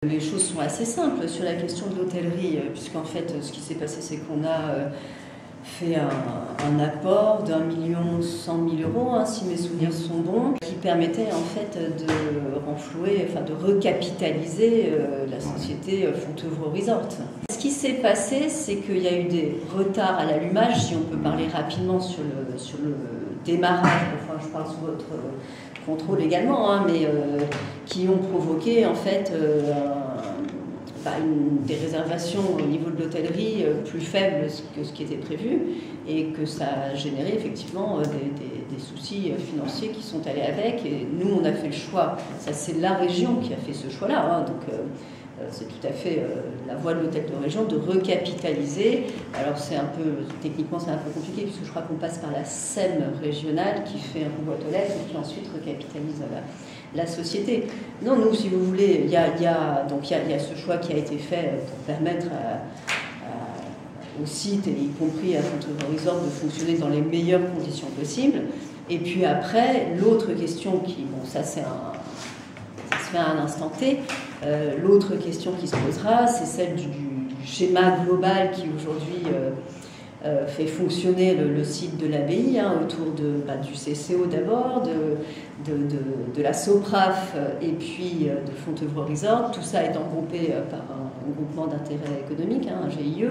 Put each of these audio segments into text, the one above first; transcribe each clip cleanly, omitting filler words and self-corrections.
Les choses sont assez simples sur la question de l'hôtellerie, puisqu'en fait, ce qui s'est passé, c'est qu'on a fait un apport d'1,1 million €, si mes souvenirs sont bons, qui permettait en fait de renflouer, enfin de recapitaliser la société Fontevraud Resort. Ce qui s'est passé, c'est qu'il y a eu des retards à l'allumage, si on peut parler rapidement sur le démarrage, enfin je parle sous votre contrôle également, mais qui ont provoqué en fait des réservations au niveau de l'hôtellerie plus faibles que ce qui était prévu, et que ça a généré effectivement des soucis financiers qui sont allés avec. Et nous, on a fait le choix, ça c'est la région qui a fait ce choix-là, donc c'est tout à fait la voie de l'hôtel de région de recapitaliser. Alors c'est un peu, techniquement c'est un peu compliqué, puisque je crois qu'on passe par la SEM régionale qui fait un boîte aux lettres et qui ensuite recapitalise la société. Non, nous, si vous voulez, il y a ce choix qui a été fait pour permettre au site, et y compris à Fontevraud Resort, de fonctionner dans les meilleures conditions possibles. Et puis après, l'autre question qui, bon, ça se fait à un instant T, l'autre question qui se posera, c'est celle du schéma global qui aujourd'hui fait fonctionner le site de l'abbaye, autour du CCO d'abord, de la SOPRAF et puis de Fontevraud Resort. Tout ça est regroupé par un groupement d'intérêt économique, un GIE.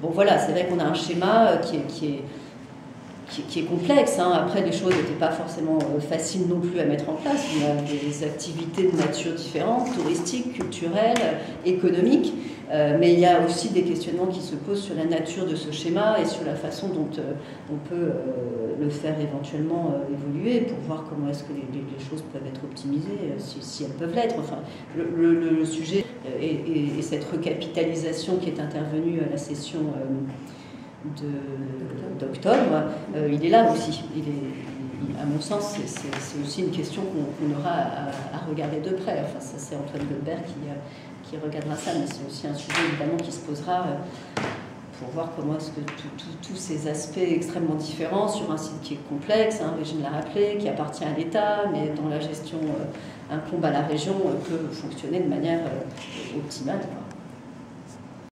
Bon voilà, c'est vrai qu'on a un schéma qui est complexe. Après, les choses n'étaient pas forcément faciles non plus à mettre en place. On a des activités de nature différentes, touristiques, culturelles, économiques. Mais il y a aussi des questionnements qui se posent sur la nature de ce schéma et sur la façon dont on peut le faire éventuellement évoluer pour voir comment est-ce que les choses peuvent être optimisées, si elles peuvent l'être. Enfin, le sujet et cette recapitalisation qui est intervenue à la session d'octobre, il est là aussi. À mon sens, c'est aussi une question qu'on aura à regarder de près. Enfin, ça, c'est Antoine Goldberg qui regardera ça, mais c'est aussi un sujet évidemment qui se posera pour voir comment est-ce que tous ces aspects extrêmement différents sur un site qui est complexe, Régine l'a rappelé, qui appartient à l'État, mais dont la gestion incombe à la région, peut fonctionner de manière optimale.